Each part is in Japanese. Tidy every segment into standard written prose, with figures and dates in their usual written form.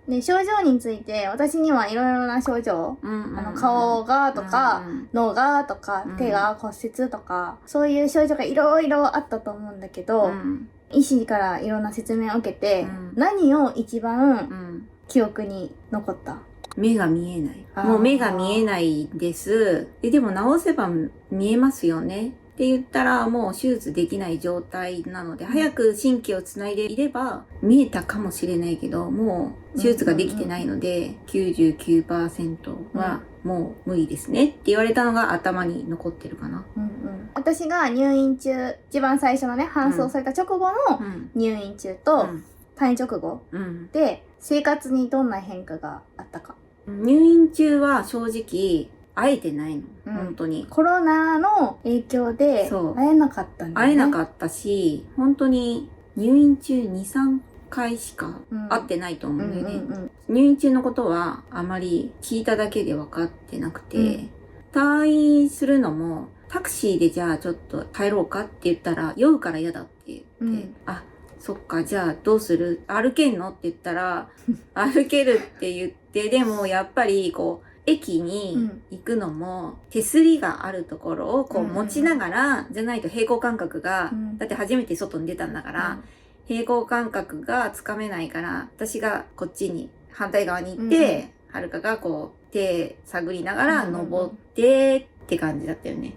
で、症状について、私にはいろいろな症状、顔がとか、脳がとか、手が骨折とか、そういう症状がいろいろあったと思うんだけど、医師からいろんな説明を受けて、何を一番記憶に残った？目が見えない。もう目が見えないです。でも治せば見えますよね。って言ったらもう手術できない状態なので、早く神経をつないでいれば見えたかもしれないけど、もう手術ができてないので、99% はもう無理ですねって言われたのが頭に残ってるかな。私が入院中、一番最初のね、搬送された直後の入院中と、退院直後で生活にどんな変化があったか。入院中は正直会えてないの、本当に。コロナの影響で会えなかったんだよね。会えなかったし、本当に入院中2、3回しか会ってないと思うんだよね。入院中のことはあまり聞いただけで分かってなくて、退院するのもタクシーでじゃあちょっと帰ろうかって言ったら酔うから嫌だって言って、あ、そっか、じゃあどうする？歩けんのって言ったら、歩けるって言って、でもやっぱりこう、駅に行くのも手すりがあるところをこう持ちながら、じゃないと平行感覚が、だって初めて外に出たんだから、平行感覚がつかめないから、私がこっちに反対側に行って、はるかがこう手探りながら登ってって感じだったよね。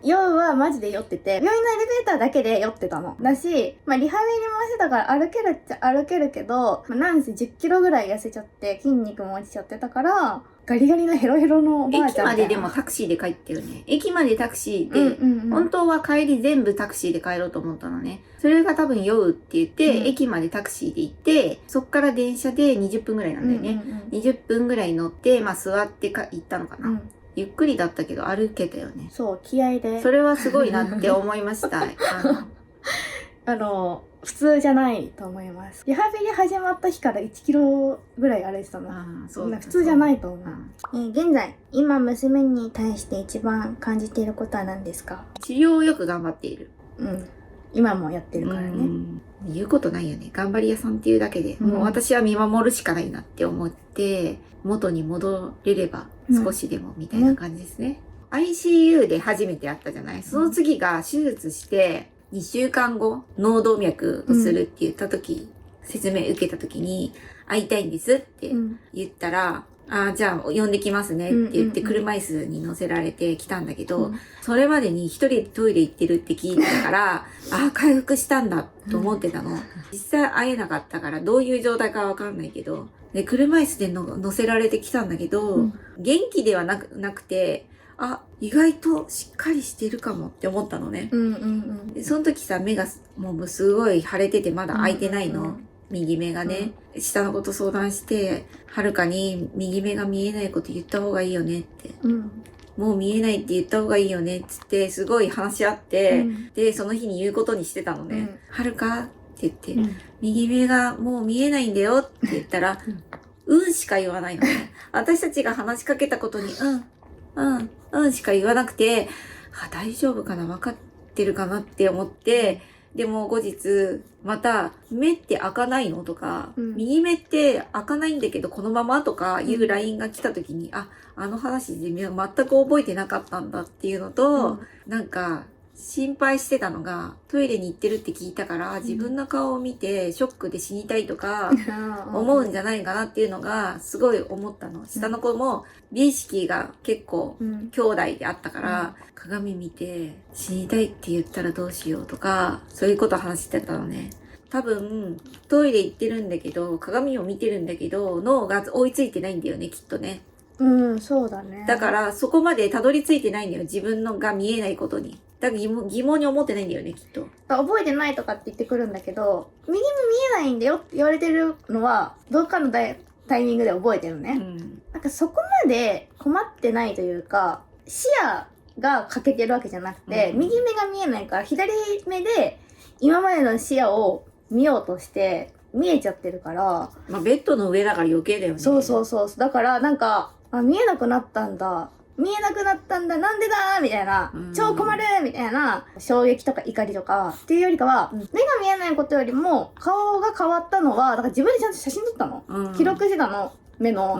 酔うはマジで酔ってて、病院のエレベーターだけで酔ってたの。だし、リハビリもしてたから歩けるっちゃ歩けるけど、なんせ10キロぐらい痩せちゃって、筋肉も落ちちゃってたから、ガリガリのヘロヘロのおばあちゃんみたいな。駅まででもタクシーで帰ったよね。駅までタクシーで、本当は帰り全部タクシーで帰ろうと思ったのね。それが多分酔うって言って、駅までタクシーで行って、そっから電車で20分ぐらいなんだよね。20分ぐらい乗って、座って行ったのかな。ゆっくりだったけど歩けたよね。そう、気合で。それはすごいなって思いました。普通じゃないと思います。リハビリ始まった日から1キロぐらい歩いてたの。普通じゃないと思う。現在、今娘に対して一番感じていることは何ですか？治療をよく頑張っている。今もやってるからね。言うことないよね。頑張り屋さんっていうだけで、もう私は見守るしかないなって思って、元に戻れれば少しでもみたいな感じですね。ICU で初めて会ったじゃない。その次が手術して、2週間後、脳動脈をするって言った時、説明受けた時に、会いたいんですって言ったら、じゃあ呼んできますねって言って車椅子に乗せられてきたんだけど、それまでに一人でトイレ行ってるって聞いてたから、回復したんだと思ってたの。実際会えなかったからどういう状態かわかんないけど、で、車椅子で乗せられてきたんだけど、元気ではなくて、意外としっかりしてるかもって思ったのね。でその時さ、目がもうすごい腫れててまだ開いてないの。右目がね、下のこと相談して、はるかに右目が見えないこと言った方がいいよねって。もう見えないって言った方がいいよねっつって、すごい話し合って、で、その日に言うことにしてたのね。はるかって言って、右目がもう見えないんだよって言ったら、しか言わないのね。私たちが話しかけたことに、しか言わなくて、大丈夫かな、分かってるかなって思って、でも後日、また、目って開かないのとか、右目って開かないんだけどこのままとかいう LINE が来た時に、あの話で全く覚えてなかったんだっていうのと、なんか、心配してたのが、トイレに行ってるって聞いたから、自分の顔を見てショックで死にたいとか、思うんじゃないかなっていうのが、すごい思ったの。下の子も、美意識が結構、兄弟であったから、鏡見て、死にたいって言ったらどうしようとか、そういうこと話してたのね。多分、トイレ行ってるんだけど、鏡を見てるんだけど、脳が追いついてないんだよね、きっとね。そうだね。だから、そこまでたどり着いてないんだよ、自分のが見えないことに。だから疑問に思ってないんだよね、きっと。覚えてないとかって言ってくるんだけど、右目見えないんだよって言われてるのは、どっかのタイミングで覚えてるね。なんかそこまで困ってないというか、視野が欠けてるわけじゃなくて、右目が見えないから、左目で今までの視野を見ようとして、見えちゃってるから。ベッドの上だから余計だよね。そう。だからなんか、見えなくなったんだ。見えなくなったんだ、なんでだみたいな、超困るみたいな、衝撃とか怒りとか、っていうよりかは、目が見えないことよりも、顔が変わったのは、だから自分でちゃんと写真撮ったの。記録してたの、目の。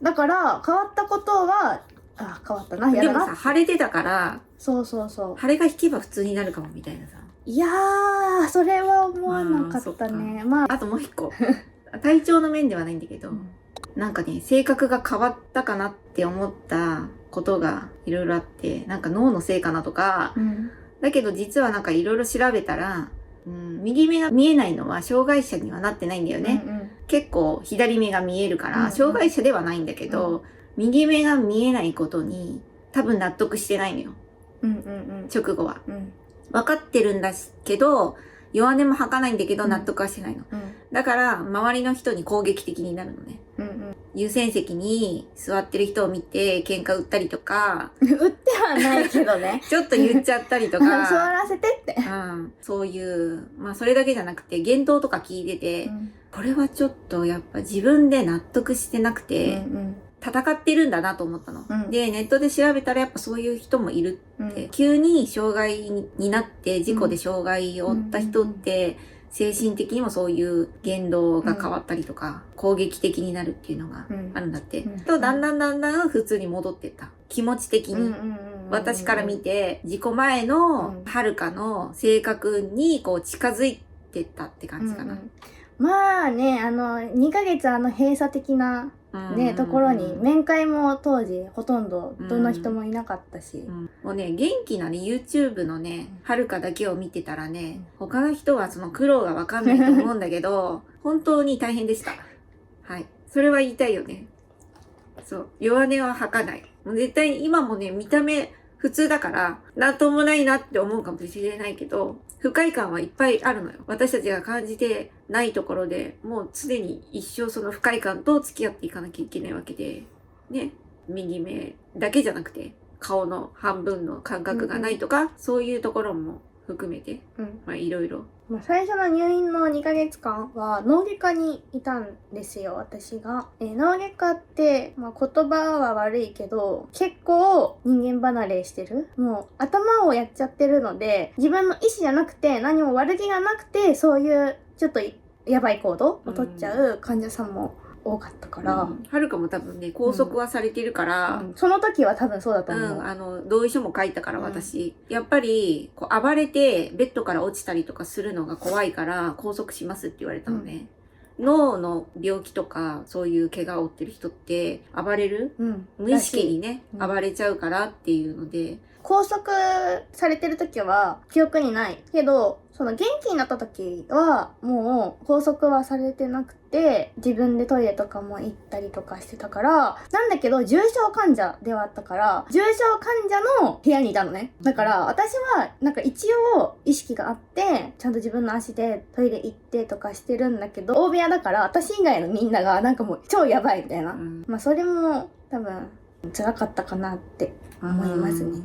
だから、変わったことは、あ、変わったな、やだな。でもさ、腫れてたから、そうそうそう。腫れが引けば普通になるかもみたいなさ。いやー、それは思わなかったね。まあ。あともう一個。体調の面ではないんだけど、なんかね、性格が変わったかなって思ったことがいろいろあって、なんか脳のせいかなとか、だけど実はなんかいろいろ調べたら、右目が見えないのは障害者にはなってないんだよね。結構左目が見えるから、障害者ではないんだけど、右目が見えないことに多分納得してないのよ。直後は。分かってるんだけど、弱音も吐かないんだけど納得はしてないの。だから、周りの人に攻撃的になるのね。優先席に座ってる人を見て喧嘩売ったりとか。売ってはないけどね。ちょっと言っちゃったりとか。座らせてって。そういう、まあそれだけじゃなくて、言動とか聞いてて、これはちょっとやっぱ自分で納得してなくて、戦ってるんだなと思ったの。で、ネットで調べたらやっぱそういう人もいるって、急に障害になって事故で障害を負った人って、精神的にもそういう言動が変わったりとか、攻撃的になるっていうのがあるんだって。と、だんだん普通に戻ってった。気持ち的に。私から見て、事故前のはるかの性格にこう近づいてったって感じかな。まあね、2ヶ月閉鎖的なね、ところに、面会も当時ほとんどどの人もいなかったし。もうね、元気なね、YouTube のね、はるかだけを見てたらね、他の人はその苦労がわかんないと思うんだけど、本当に大変でした。はい。それは言いたいよね。そう。弱音は吐かない。もう絶対今もね、見た目普通だから、なんともないなって思うかもしれないけど、不快感はいっぱいあるのよ。私たちが感じてないところで、もう常に一生その不快感と付き合っていかなきゃいけないわけで、ね、右目だけじゃなくて、顔の半分の感覚がないとか、そういうところも含めて、まあいろいろ。最初の入院の2ヶ月間は脳外科にいたんですよ、私が。脳外科って、まあ、言葉は悪いけど、結構人間離れしてる。もう頭をやっちゃってるので、自分の意思じゃなくて、何も悪気がなくて、そういうちょっとやばい行動を取っちゃう患者さんも多かったから。はるかも多分ね、拘束はされてるから、その時は多分そうだと思う。同意書も書いたから私。やっぱり、こう暴れてベッドから落ちたりとかするのが怖いから拘束しますって言われたのね。脳の病気とか、そういう怪我を負ってる人って暴れる、無意識にね、暴れちゃうからっていうので。拘束されてる時は記憶にない。けど、その元気になった時はもう拘束はされてなくて、自分でトイレとかも行ったりとかしてたから、なんだけど重症患者ではあったから、重症患者の部屋にいたのね。だから私はなんか一応意識があって、ちゃんと自分の足でトイレ行ってとかしてるんだけど、大部屋だから私以外のみんながなんかもう超やばいみたいな。まあそれも多分辛かったかなって思いますね。